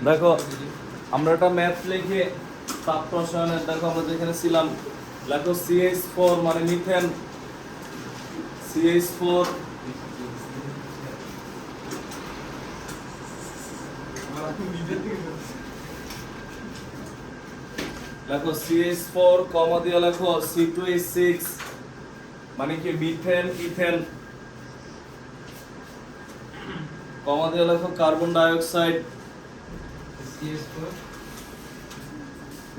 দেখো আমরা একটা ম্যাথ লিখে তাপ রসায়নের দেখো আমরা যেখানে ছিলাম লেখো CH4 মানে মিথেন CH4 লেখো CH4 কমা দিয়ে লেখো C2H6 মানে কি মিথেন ইথেন কমা দিয়ে লেখো carbon dioxide CH4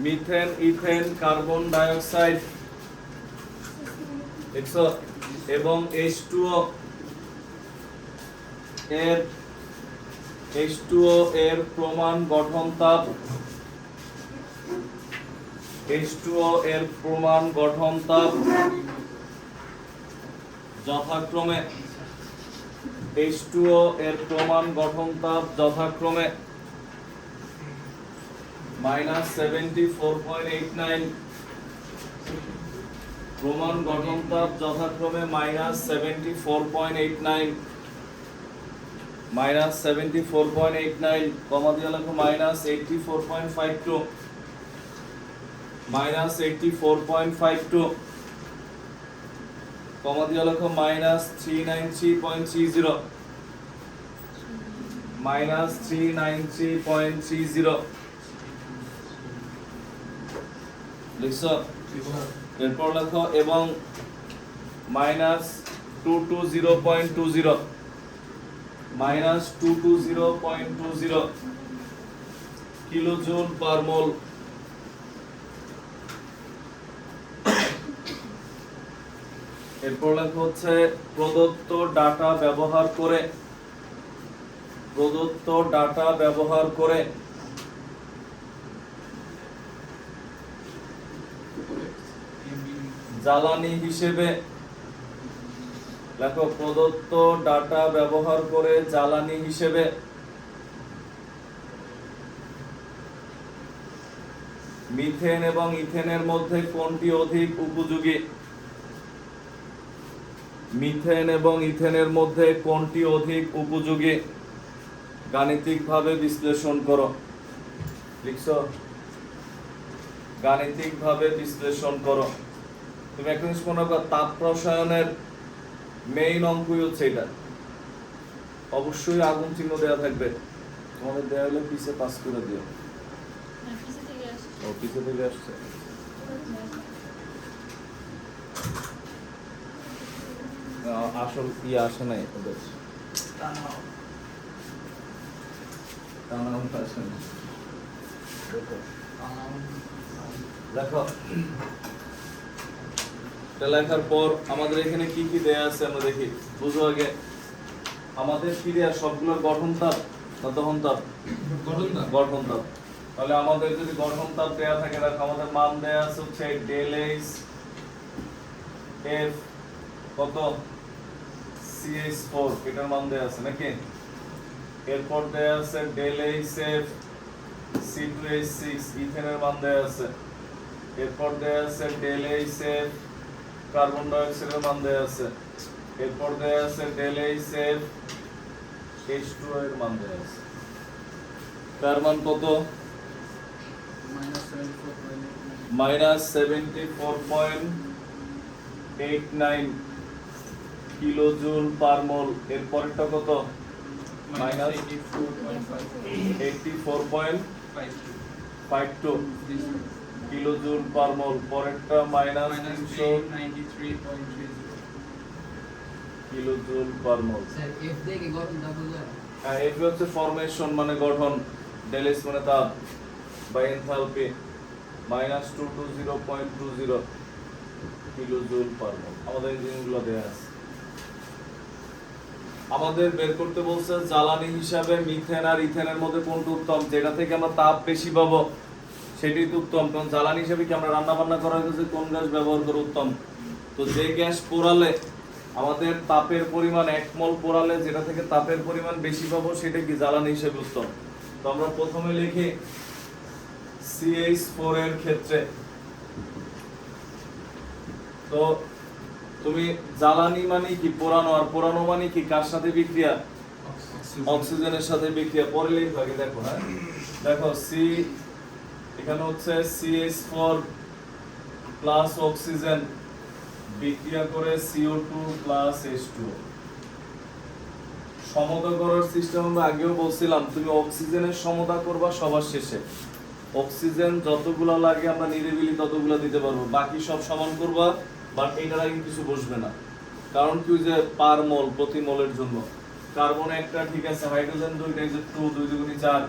methane ethane carbon dioxide দেখছো এবং H2O এর H2O এর প্রমাণ গঠন তাপ H2O এর প্রমাণ গঠন তাপ যথাক্রমে H2O এর প্রমাণ গঠন তাপ যথাক্রমে -74.89 প্রমাণ গঠন তাপ যথাক্রমে -74.89 -74.89 কমা দিয়ে লেখো -84.52 -84.52 কমা দিয়ে লেখো -393.30 -393.30 লিখছো এরপর লেখো এবং -220.20 -220.20 কিলোজুল পার মোল এরপর লেখা হচ্ছে প্রদত্ত ডাটা ব্যবহার করে জ্বালানি হিসেবে লেখো প্রদত্ত ডাটা ব্যবহার করে জ্বালানি হিসেবে মিথেন এবং ইথেনের মধ্যে কোনটি অধিক উপযোগী মিথেন এবং ইথেনের মধ্যে কোনটি অধিক উপযোগী গাণিতিকভাবে বিশ্লেষণ করো লিখছো গাণিতিকভাবে বিশ্লেষণ করো তুমি একটা জিনিস মনে করো তাপ রসায়নের মেইন অঙ্কই হচ্ছে এটা অবশ্যই আগুন চিহ্ন দেওয়া থাকবে তোমাদের দেওয়া হলে পিছে পাস করে দিও ও পিছে থেকে আসছে আসল কি আসে নাই ওদের দেখো লেখার পর আমাদের এখানে কি কি দেয়া আছে আমরা দেখি বুঝো আগে আমাদের কি দেয়া সবগুলোর গঠন তাপ না দহন তাপ গঠন তাপ তাহলে আমাদের যদি গঠন তাপ দেয়া থাকে দেখো আমাদের মান দেয়া আছে হচ্ছে ডেল এইচ এফ কত CH4 এটার মান দেয়া আছে নাকি এরপর দেয়া আছে ডেল এইচ এফ C2H6 ইথেনের মান দেয়া আছে এরপর দেয়া আছে del H F carbon die অক্সাইডের মান দেয়া আছে এরপর দেয়া আছে ডেল এইচ এফ H2O এর মান দেয়া আছে তার মান কত -74.89 কিলোজুল পার মোল এর পরেরটা কত -84.52 কিলোজুল পার মোল পরেরটা -393.30 কিলোজুল পার মোল স্যার এফ দেখে গঠন দাও বুঝা হ্যাঁ এফ হচ্ছে ফরমেশন মানে গঠন ডেল এস মানে তাপ বাই এনথালপি -220.20 কিলোজুল পার মোল আমাদের এই জিনিসগুলো দেয়া আছে আমাদের বের করতে বলছে জ্বালানি হিসাবে মিথেন আর ইথেনের মধ্যে কোনটা উত্তম যেটা থেকে আমরা তাপ বেশি পাবো সেটাই তো উত্তম কারণ জ্বালানি হিসাবে কি আমরা রান্না বান্না করার কাছে কোন গ্যাস ব্যবহার করা উত্তম তো যে গ্যাস পোড়ালে আমাদের তাপের পরিমাণ 1 মোল পোড়ালে যেটা থেকে তাপের পরিমাণ বেশি পাবো সেটা কি জ্বালানি হিসেবে উত্তম তো আমরা প্রথমে লিখি CH4 এর ক্ষেত্রে তো তুমি জ্বালানি মানে কি পোড়ানো আর পোড়ানো মানে কি কার সাথে বিক্রিয়া অক্সিজেনের সাথে বিক্রিয়া পরে লিখবে আগে দেখো হ্যাঁ দেখো সি এখানে হচ্ছে CH4 প্লাস অক্সিজেন বিক্রিয়া করে CO2 প্লাস H2O। সমতা করার সিস্টেম আমরা আগেও বলছিলাম, তুমি অক্সিজেনের সমতা করবা সবার শেষে। অক্সিজেন যতগুলা লাগে আমরা নিরিবিলি ততগুলা দিতে পারবো, বাকি সব সমান করবা, বাট এটার আগে কিছু বসবে না। কারণ কি যে পার মোল, প্রতি মোলের জন্য কার্বন একটা ঠিক আছে, হাইড্রোজেন দুইটা, এই যে 2 2 দুগুণী 4,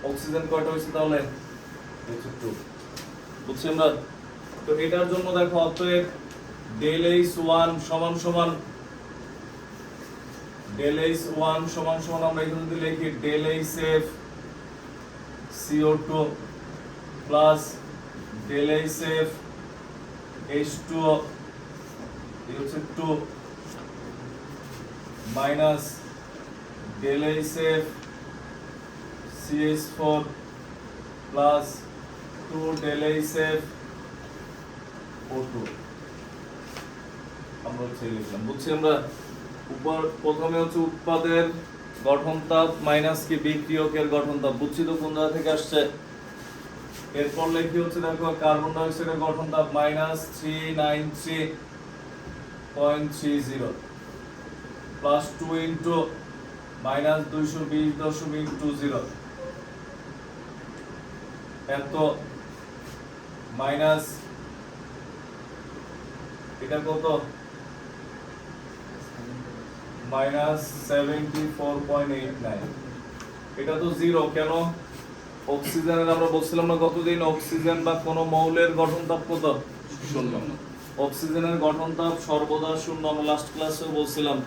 অক্সিজেন কয়টা হইছে তাহলে হচ্ছে 2। বুঝছি আমরা? তো এটার জন্য দেখো অতএব del H1 সমান সমান del H1 সমান সমান আমরা এখানে যদি লিখি del HF CO2 plus del HF H2O এই হচ্ছে 2 minus del HF CH4 plus 2 del HF O2 আমরা হচ্ছে লিখলাম। বুঝছি আমরা? উপর প্রথমে হচ্ছে উৎপাদের গঠন তাপ মাইনাস কি বিক্রিয়কের গঠন তাপ, বুঝছি তো কোন জায়গা থেকে আসছে। এরপর লিখি হচ্ছে দেখো কার্বন ডাই অক্সাইডের গঠন তাপ মাইনাস 393.30 প্লাস 2 ইনটু মাইনাস 220.20 এত মাইনাস এটা কত মাইনাস 74.89। এটা তো জিরো কেন? অক্সিজেনের আমরা বলছিলাম না কতদিন, অক্সিজেন বা কোনো মৌলের গঠন তাপ কত? শূন্য। অক্সিজেনের গঠন তাপ সর্বদা শূন্য, আমরা লাস্ট ক্লাসেও বলছিলাম।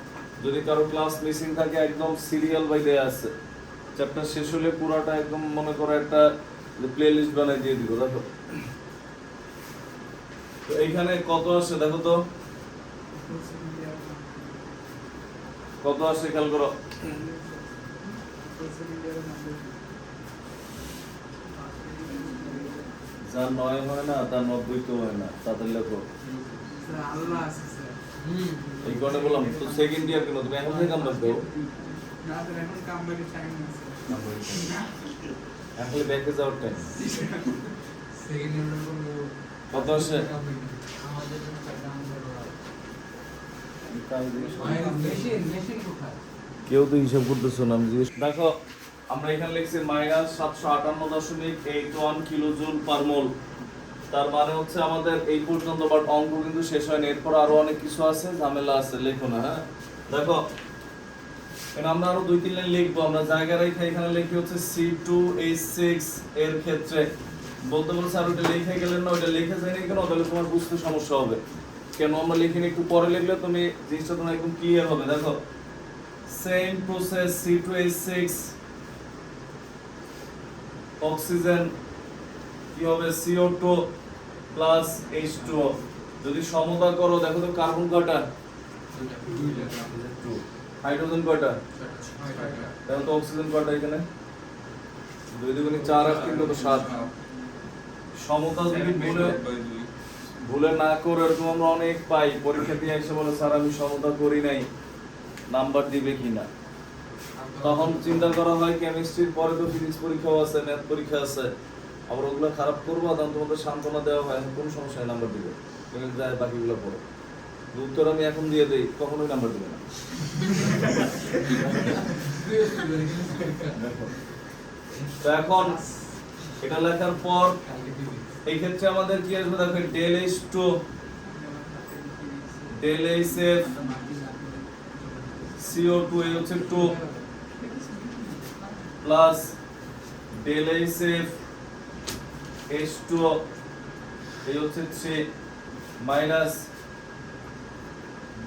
যদি কারো ক্লাস মিসিং থাকে একদম সিরিয়াল বাই দেয়া আছে, চ্যাপ্টার শেষ হলে পুরোটা একদম মনে করো একটা প্লে লিস্ট বানিয়ে দিয়ে দিব। দেখো তো এইখানে কত আসে দেখো তো, কত আসে খেয়াল করো। যার 9 হয় না তার 90 তো হয় না, তাদের লেখো। এই কথা বললাম তো, সেকেন্ড ইয়ার কেন তুমি এখন থেকে কাম করো? এখন ব্যাকে যাওয়ার টাইম কত আসে? কেউ তো হিসাব করতেছো না, আমি জিজ্ঞেস। দেখো আমরা এখানে লিখছি মাইনাস 758.81 কিলোজুল পার মোল। তার মানে হচ্ছে আমাদের এই পর্যন্ত, বাট অঙ্ক কিন্তু শেষ হয়নি, এরপর আরো অনেক কিছু আছে, ঝামেলা আছে, লেখো না। হ্যাঁ দেখো এখানে আমরা আরো 2-3 লাইন লিখবো। আমরা জায়গা রেখে এখানে লিখি হচ্ছে C2H6 এর ক্ষেত্রে বলতে বলছে আর ওটা লিখে গেলেন না, ওটা লিখে যায়নি কেন? তাহলে তোমার বুঝতে সমস্যা হবে। কেন আমরা লিখিনি একটু পরে লিখলে তুমি জিনিসটা তোমার একদম ক্লিয়ার হবে। দেখো সেম প্রসেস C2H6 অক্সিজেন কি হবে CO2 প্লাস H2O। যদি সমতা করো দেখো তো কার্বন কয়টা? 2। হাইড্রোজেন কয়টা? দেখো তো অক্সিজেন কয়টা এখানে? 2 2 4 আর 3 কত 7। সমতা যদি ভুলে না করে, এরকম আমরা অনেক পাই পরীক্ষা দিয়ে এসে বলে স্যার আমি সমতা করি নাই, নাম্বার দিবে কিনা। তখন চিন্তা করা হয় কেমিস্ট্রির পরে তো ফিজিক্স পরীক্ষাও আছে, ম্যাথ পরীক্ষা আছে, আবার ওগুলো খারাপ করবো, তখন তোমাদের সান্ত্বনা দেওয়া হয় কোন সমস্যায় নাম্বার দিবে, তুমি যায় বাকিগুলো পড়ো। উত্তর আমি এখন দিয়ে দেই, কখনোই নাম্বার দিবে না। তো এখন এটা লেখার পর এই ক্ষেত্রে আমাদের কি আসবে দেখো del H2 del HF CO2 এই হচ্ছে 2 প্লাস del HF H2O এই হচ্ছে 3 minus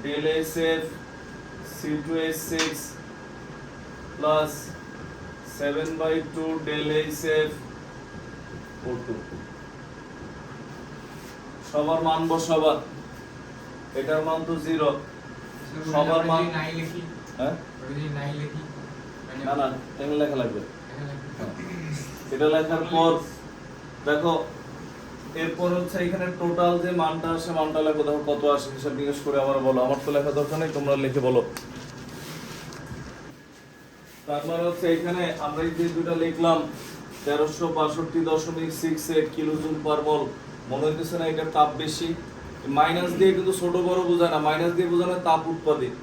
del HF C2H6 plus 7/2 del HF O2। সবার মান বসাবা, এটার মান তো 0, সবার মান হ্যাঁ না না এখানে লেখা লাগবে। এটা লেখার পর দেখো এরপর হচ্ছে এখানে টোটাল যে মানটা আসে মানটা লেখো, দেখো কত আসে হিসাব নিকাশ করে আবার বলো। আমার তো লেখা দরকার নেই, তোমরা লিখে বলো। তারপর হচ্ছে এখানে আমরা এই যে দুটো লিখলাম 1362.68 কিলোজুল পার মোল। মনে হইতেছে না এটা তাপ বেশি? মাইনাস দিয়ে কিন্তু ছোট বড় বোঝায় না, মাইনাস দিয়ে বোঝানো তাপ উৎপাদিত।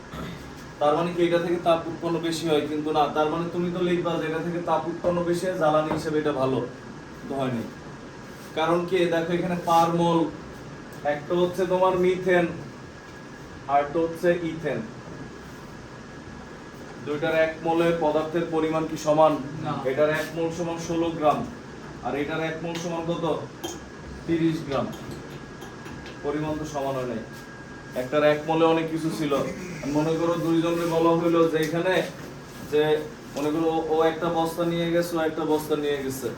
তার মানে কি এটা থেকে তাপ উৎপন্ন বেশি হয়? কিন্তু না, তার মানে তুমি তো লিখবা যে এটা থেকে তাপ উৎপন্ন বেশি হয়, জ্বালানি হিসেবে এটা ভালো। তো হয়নি, কারণ কি দেখো এখানে পার মোল একটা হচ্ছে তোমার মিথেন আর একটা হচ্ছে ইথেন, দুইটার এক মোলের পদার্থের পরিমাণ কি সমান? না। এটার এক মোল সমান 16 গ্রাম আর এটার এক মোল সমান কত? 30 গ্রাম। পরিমাণ তো সমান হয় নাই, একটার এক মোলে অনেক কিছু ছিল। মনে করো দুইজনের বলা হইলো যে এখানে যে মনে করো ও একটা বস্তা নিয়ে গেছে, ও একটা বস্তা নিয়ে গেছে,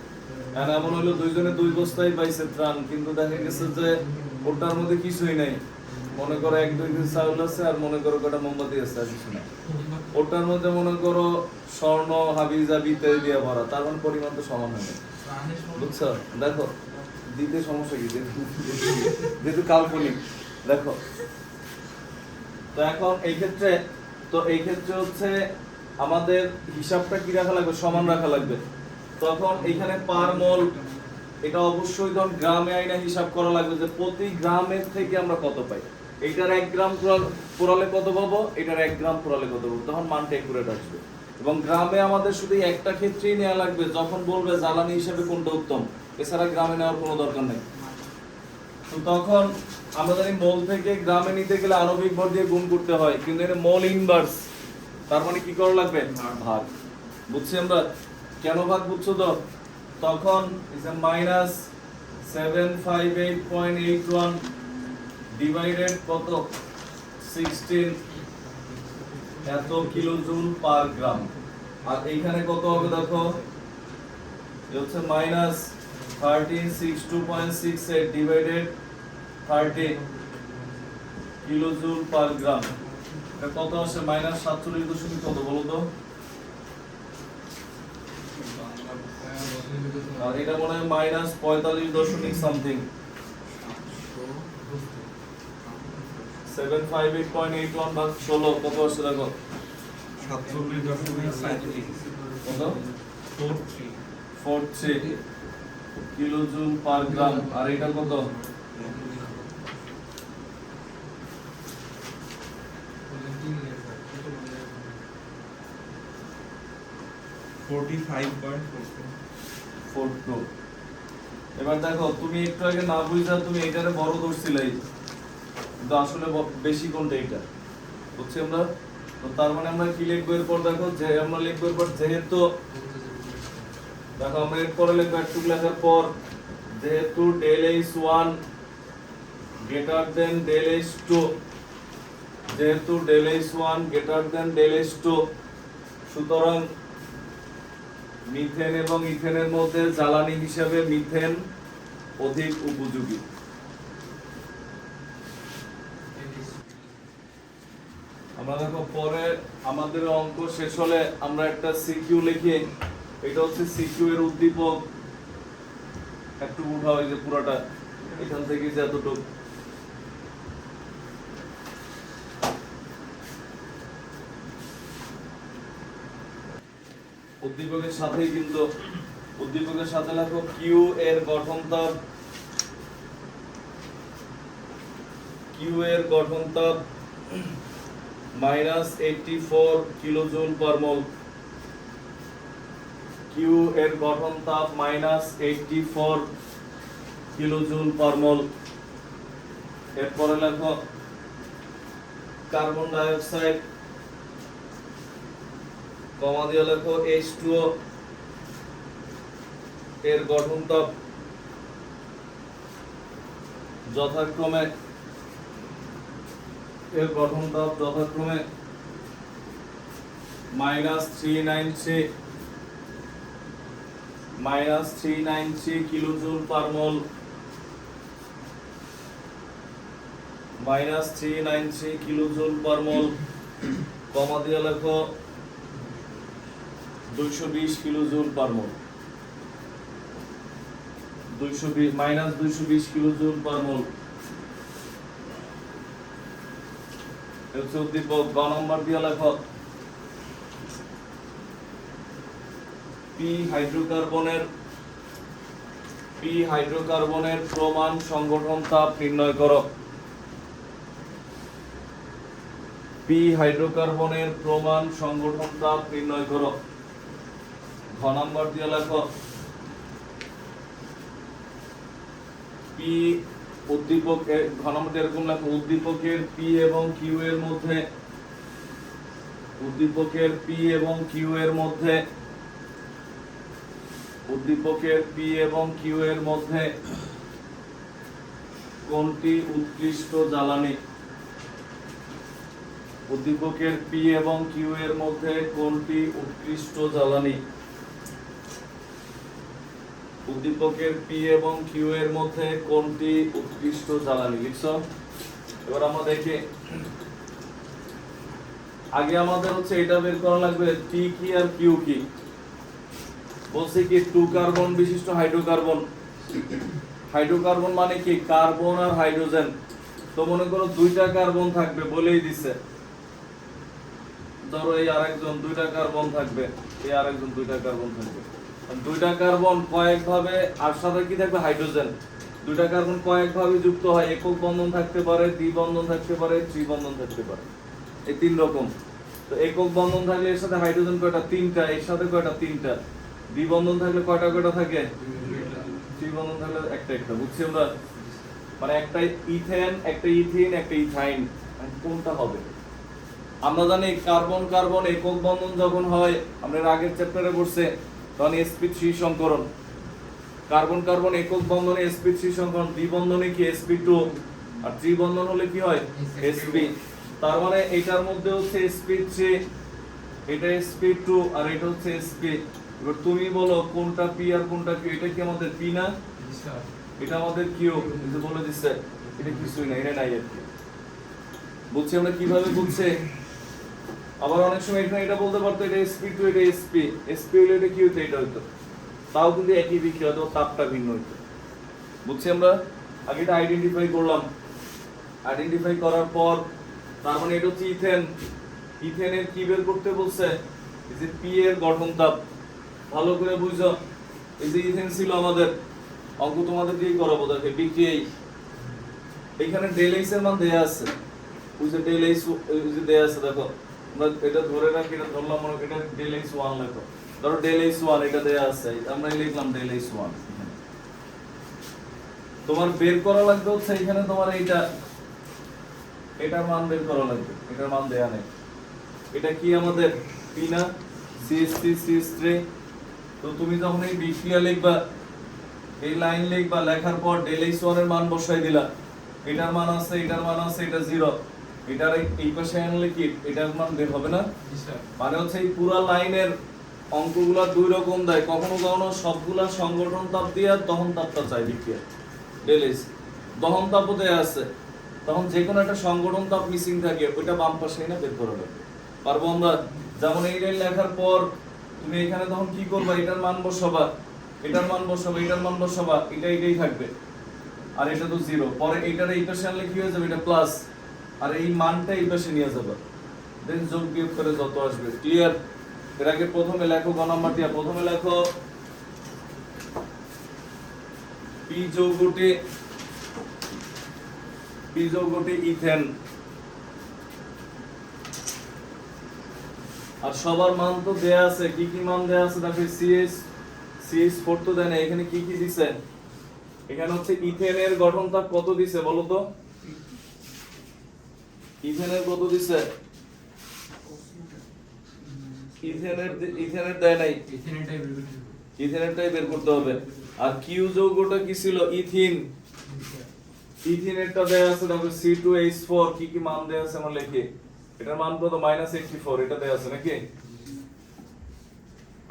আর এমন হলো দুইজনে দুই বস্তাই পাইছে ত্রাণ, কিন্তু দেখা গেছে যে ওটার মধ্যে কিছুই নাই। মনে করো 1-2 কেজি চাউল আছে আর মনে করো কটা মোমবাতি আছে, আর কিছু নাই। ওটার মধ্যে মনে করো স্বর্ণ হাবিজাবি ইত্যাদি দিয়ে ভরা, তার মানে পরিমাণ তো সমান হয় না। বুঝছো? দেখো দিতে সমস্যা কি, যেহেতু কাল্পনিক। দেখো তো এখন এই ক্ষেত্রে হচ্ছে আমাদের হিসাবটা কি রাখা লাগবে? সমান রাখা লাগবে। তখন এখানে পার মোল এটা অবশ্যই ধর গ্রামে আইনা হিসাব করা লাগবে যে প্রতি গ্রামের থেকে আমরা কত পাই। এইটার 1 গ্রাম পোড়ালে কত পাবো, এটার 1 গ্রাম পোড়ালে কত পাবো, তখন মানটা একুরেট আসবে। এবং গ্রামে আমাদের শুধু একটা ক্ষেত্রেই নেওয়া লাগবে, যখন বলবে জ্বালানি হিসেবে কোনটা উত্তম, এছাড়া গ্রামে নেওয়ার কোনো দরকার নেই। তো তখন আমাদের এই মোল থেকে গ্রামে নিতে গেলে আণবিক ভর দিয়ে গুণ করতে হয়, কিন্তু এটা মোল ইনভার্স, তার মানে কি করা লাগবে? ভাগ। বুঝছি আমরা কেন ভাগ? বুঝছো তো? তখন ইজ এ মাইনাস 758.81 ডিভাইডেড কত? 16 এত কিলোজুল পার গ্রাম। আর এইখানে কত হবে দেখো, এটা হচ্ছে মাইনাস 1362.68 ডিভাইডেড 30 কিলোজুল পার গ্রাম। এটা কত আসে? মাইনাস 47 দশমিক কত বলো তো? আর এটা মনে হয় মাইনাস 45 দশমিক সামথিং। 758.81 ভাগ 16 কত আসে দেখো? 47.37 কত? 43 43 কিলোজুল পার গ্রাম। আর এটা কত? 45.42 এবার দেখো তুমি একটু আগে না বুঝা তুমি এটারে বড় ধরছিলাই, কিন্তু আসলে বেশি কোনটা এটা, বুঝছি আমরা। তো তার মানে আমরা কি লিখবো এরপর? দেখো যে আমরা লিখবো এরপর যেহেতু, দেখো আমরা এরপরে লিখবো একটু লেখার পর, যেহেতু del H1 greater than del H2, যেহেতু del H1 greater than del H2, সুতরাং মিথেন এবং ইথেনের মধ্যে জ্বালানি হিসাবে মিথেন অধিক উপযোগী। আমরা দেখো পরে আমাদের অঙ্ক শেষ হলে আমরা একটা সিকিউ লিখি, এটা হচ্ছে সিকিউ এর উদ্দীপক। একটু উঠাও এই যে পুরোটা, এখান থেকে যে এতটুকু, উদ্দীপকের সাথেই কিন্তু উদ্দীপকের সাথে লেখো কিউ এর গঠন তাপ মাইনাস 84 কিলোজুল পার মোল। কিউ এর গঠন তাপ মাইনাস 84 কিলোজুল পার মোল। এরপরে লেখো কার্বন ডাই অক্সাইড, কমা দিয়ে লেখো H2O এর গঠন তাপ যথাক্রমে -393 কিলোজুল পার মোল, -393 কিলোজুল পার মোল, কমা দিয়ে লেখো 220 কিলোজুল পার মোল, -220 কিলোজুল পার মোল। হচ্ছে উদ্দীপক। গ নম্বর দিয়ে লেখো পি হাইড্রোকার্বনের পি হাইড্রোকার্বনের প্রমাণ সংগঠন তাপ নির্ণয় করো। পি হাইড্রোকার্বনের প্রমাণ সংগঠন তাপ নির্ণয় করো। ঘ নাম্বার দিয়ে লেখো পি উদ্দীপকের, ঘ নাম্বার এরকম লেখো উদ্দীপকের পি এবং কিউ এর মধ্যে, উদ্দীপকের পি এবং কিউ এর মধ্যে, উদ্দীপকের পি এবং কিউ এর মধ্যে কোনটি উৎকৃষ্ট জ্বালানি? উদ্দীপকের পি এবং কিউ এর মধ্যে কোনটি উৎকৃষ্ট জ্বালানি? উদ্দীপকের পি এবং কিউ এর মধ্যে কোনটি উৎকৃষ্ট জ্বালানি লিখছো? এবার আমরা দেখি, আগে আমাদের হচ্ছে এটা বের করা লাগবে পি কি আর কিউ কি। বলছে কি 2 কার্বন বিশিষ্ট হাইড্রোকার্বন। হাইড্রোকার্বন মানে কি কার্বন আর হাইড্রোজেন। তো মনে করো 2টা কার্বন থাকবে বলেই দিছে, ধরো এই আরেকজন 2টা কার্বন থাকবে, এই আরেকজন 2টা কার্বন থাকবে। 2টা কার্বন কয়েক ভাবে, আর সাথে কি থাকবে হাইড্রোজেন। 2টা কার্বন কয়েক ভাবে যুক্ত হয়, একক বন্ধন থাকতে পারে, দ্বিবন্ধন থাকতে পারে, ত্রিবন্ধন থাকতে পারে, এই 3 রকম। তো একক বন্ধন থাকলে এর সাথে হাইড্রোজেন কয়টা? 3টা। এর সাথে কয়টা? 3টা। দ্বিবন্ধন থাকলে কয়টা কয়টা থাকে? ত্রিবন্ধন থাকলে একটা একটা। বুঝছি আমরা? মানে একটা ইথেন, একটা ইথিন, একটা ইথাইন, কোনটা হবে? আমরা জানি কার্বন কার্বন একক বন্ধন যখন হয়, আমরা আগের চ্যাপ্টারে পড়ছে, তখন sp3 সংকরণ। কার্বন কার্বন একক বন্ধনে sp3 সংকরণ, দ্বিবন্ধনে কি sp2, আর ত্রিবন্ধন হলে কি হয়? sp। তার মানে এটার মধ্যে হচ্ছে sp3, এটা sp2, আর এটা হচ্ছে sp। এবার তুমি বলো কোনটা পি আর কোনটা কিউ? এটা কি আমাদের পি না? এটা আমাদের কিউ। এই যে বলে দিচ্ছে এটা কিছুই না, এটা নাই আর কি। বুঝছি আমরা কিভাবে বুঝছে? আবার অনেক সময় এখানে এটা বলতে পারতো এটা sp2, এটা sp, sp হলে এটা কি হতো? এটা হতো। তাও কিন্তু একই বিক্রিয়া হতো, তাপটা ভিন্ন হতো। বুঝছি আমরা? আগে এটা আইডেন্টিফাই করলাম। আইডেন্টিফাই করার পর তার মানে এটা হচ্ছে ইথেন। ইথেনের কি বের করতে বলছে? এই যে পি এর গঠন তাপ। ভালো করে বুঝো, এই যে ইথেন ছিল আমাদের, অঙ্ক তোমাদের দিয়েই করাবো। দেখো বিক্রিয়াই এখানে ডেল এইচ এর মান দেয়া আছে। ওই যে ডেল এইচ ওই যে দেয়া আছে, দেখো আমরা এটা ধরে রাখি, এটা ধরলাম মনে করি এটা ডেল এইচ 1 লেখো। ধরো ডেল এইচ 1 এটা দেয়া আছে, আমরা লিখলাম ডেল এইচ 1। তোমার বের করা লাগবে হচ্ছে এখানে তোমার এইটা, এটার মান বের করা লাগবে। এটার মান দেয়া নেই। এটা কি আমাদের পি না? CH3 CH3। তো তুমি যখন এই বিক্রিয়া লিখবা, এই লাইন লিখবা, লেখার পর ডেল এইচ 1 এর মান বসাই দিলা। এটার মান আছে, এটার মান আছে, এটা 0। এটার এই পাশে আনলে কি এটার মান বের হবে না? মানে হচ্ছে এই পুরো লাইনের অঙ্কগুলা দুই রকম দেয়। কখনো কখনো সবগুলা সংগঠন তাপ দিয়ে দহন তাপটা চাই বিক্রিয়া। ডেল এইচ দহন তাপও দেয়া আছে, তখন যে কোনো একটা সংগঠন তাপ মিসিং থাকে, ওইটা বাম পাশে এনে বের করা লাগবে। পারবো আমরা? যেমন এই লাইন লেখার পর তুমি এখানে তখন কি করবা? এটার মান বসাবা, এটার মান বসাবা, এটার মান বসাবা, এটা এটাই থাকবে, আর এটা তো 0। পরে এটার এই পাশে আনলে কি হয়ে যাবে? এটা প্লাস, আর এই মানটা এই পাশে নিয়ে যাবে, দেন যোগ বিয়োগ করে যত আসবে। ক্লিয়ার? এর আগে প্রথমে লেখো গ নাম্বার দিয়া, প্রথমে লেখো পি যৌগটি, পি যৌগটি ইথেন। আর সবার মান তো দেয়া আছে। কি কি মান দেয়া আছে? দেখো CH4 তো দেয় না। এখানে কি কি দিছে? এখানে হচ্ছে ইথেনের গঠন তাপ কত দিছে বলো তো? ইথেনের কত দিছে? ইথেনের দেয় নাই, ইথেনেরটাই বের করতে হবে। আর কিউ যৌগটা কি ছিল? ইথিন। ইথিনেরটা দেয়া আছে, দেখো C2H4। কি কি মান দেয়া আছে আমরা লিখি। এটার মান কত? -84, এটা দেয়া আছে নাকি?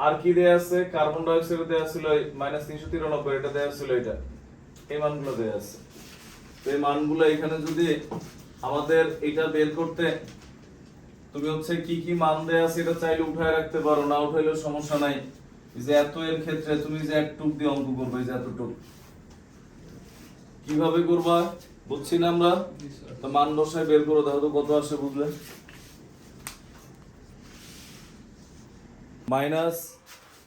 আর কি দেয়া আছে? কার্বন ডাই অক্সাইড দেয়া ছিল -393, এটা দেয়া ছিল, এটা এই মানগুলো দেয়া আছে। তো এই মানগুলো এখানে যদি আমাদের এটা বের করতে, তুমি হচ্ছে কি কি মান দেয়া আছে এটা চাইলে উঠায় রাখতে পারো, না উঠাইলেও সমস্যা নাই। এই যে এত এর ক্ষেত্রে তুমি যে একটুক দিয়ে অঙ্ক করবে, এই যে এতটুক কিভাবে করবা বুঝছি না আমরা? তো মান বসায় বের করো, দেখো তো কত আসে, বুঝলে?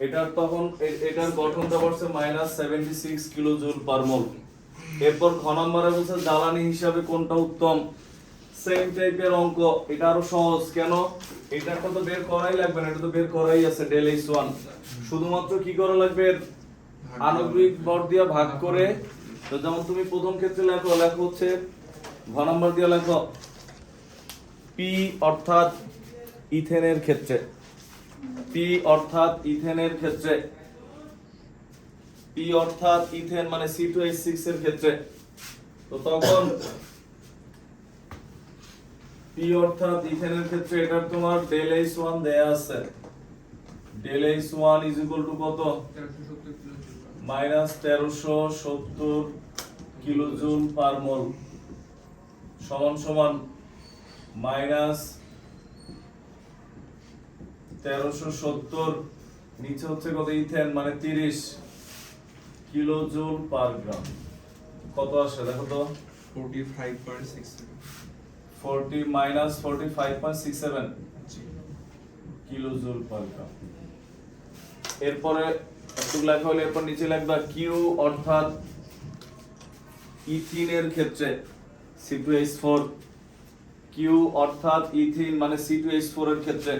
এটার তখন এটার গঠনটা পড়ছে -76 কিলোজুল পার মোল। এরপর খ নম্বরে বলছে জ্বালানি হিসাবে কোনটা উত্তম। সেম টাইপের অঙ্ক, এটা আরো সহজ। কেন? এটা তো বের করাই লাগবে না, এটা তো বের করাই আছে ডেল H1। শুধুমাত্র কি করা লাগবে, আণবিক ভর দিয়ে ভাগ করে। তো যেমন তুমি প্রথম ক্ষেত্রে লেখো হচ্ছে ঘ নম্বর দিয়ে লেখো পি অর্থাৎ ইথেনের ক্ষেত্রে, পি অর্থাৎ ইথেনের ক্ষেত্রে, পি অর্থাৎ ইথেন মানে C2H6 এর ক্ষেত্রে। তো তখন পি অর্থাৎ ইথেনের ক্ষেত্রে এটার তোমার ডেল H1 দেয়া আছে। Del H1 is equal to কত? 1370 কিলোজুল পার মোল সমান সমান -1370 নিচে হচ্ছে কত ইথেন মানে 30 কিলোজুল পার গ্রাম। কত আসে দেখো তো? 45.67 40 মাইনাস 45.67 কিলোজুল পার গ্রাম। এরপরে একটু লেখা হলে এরপর নিচে লিখবা কিউ অর্থাৎ ইথিনের ক্ষেত্রে C2H4, কিউ অর্থাৎ ইথিন মানে C2H4 এর ক্ষেত্রে,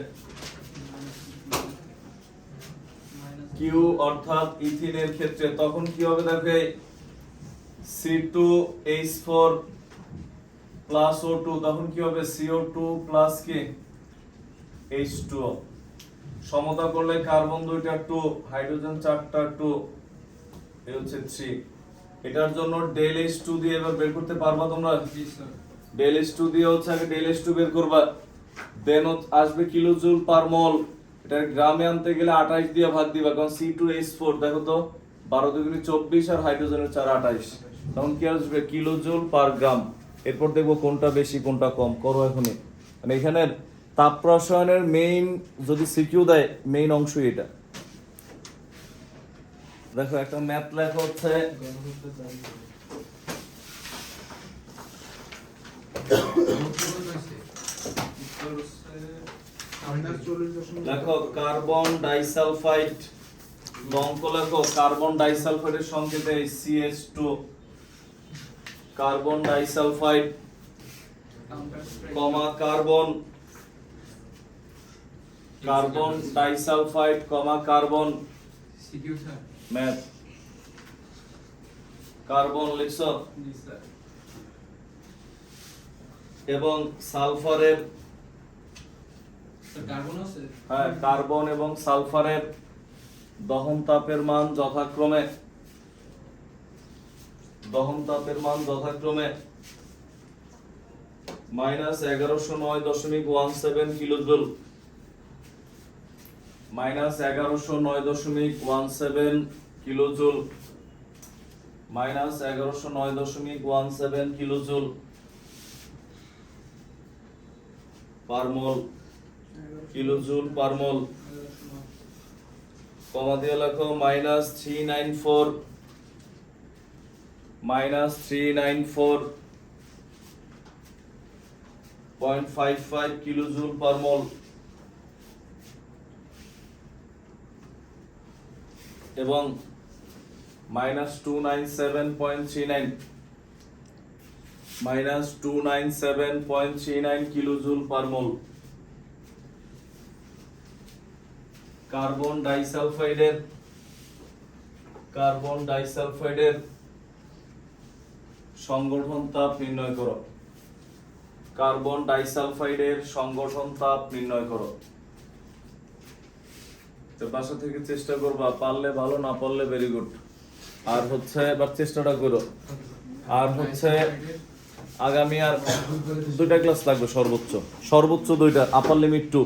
কিউ অর্থাৎ ইথিনের ক্ষেত্রে তখন কি হবে দেখো C2H4 প্লাস O2 তখন কি হবে CO2 প্লাস কি H2O। সমতা করলে কার্বন 2টা 2, হাইড্রোজেন 4টা 2, এই হচ্ছে 3। এটার জন্য ডেল H2 দিয়ে এবার বের করতে পারবা তোমরা? ডেল H2 দিয়ে হচ্ছে আগে ডেল H2 বের করবা, দেন আসবে কিলোজুল পার মোল। এটা গ্রামে আনতে গেলে 28 দিয়ে ভাগ দিবা, কারণ C2H4 দেখো তো 12 দুগুণে 24 আর হাইড্রোজেনের 4 28, তখন কি আসবে কিলোজুল পার গ্রাম। এরপর দেখবো কোনটা বেশি কোনটা কম, করো এখনই। মানে এখানে তাপ রসায়নের মেইন যদি সিকিউ দেয় মেইন অংশই এটা। দেখো একটা ম্যাথ লেখা হচ্ছে লেখো কার্বন ডাইসালফাইড, অঙ্ক লেখো কার্বন ডাইসালফাইডের সংকেত CH2, কার্বন ডাইসালফাইড কমা কার্বন, কার্বন ডাইসালফাইড কমা কার্বন ম্যাথ কার্বন লিখছো, এবং সালফারের, হ্যাঁ কার্বন এবং সালফারের দহন তাপের মান যথাক্রমে, দহন তাপের মান যথাক্রমে -1109.17 কিলোজুল, -1109.17 কিলোজুল, -1109.17 কিলোজুল পার মোল, কিলোজুল পার মোল। কমা দিয়ে লেখো -394.55 কিলোজুল পার মোল, এবং -297.39 কিলোজুল পার মোল। কার্বন ডাইসালফাইডের, কার্বন ডাইসালফাইডের সংগঠন তাপ নির্ণয় করো, কার্বন ডাইসালফাইডের সংগঠন তাপ নির্ণয় করো। তো বাসা থেকে চেষ্টা করবা, পারলে ভালো, না পারলে ভেরি গুড। আর হচ্ছে এবার চেষ্টাটা করো। আর হচ্ছে আগামী আর 2টা ক্লাস লাগবে সর্বোচ্চ, সর্বোচ্চ 2টা, আপার লিমিট 2।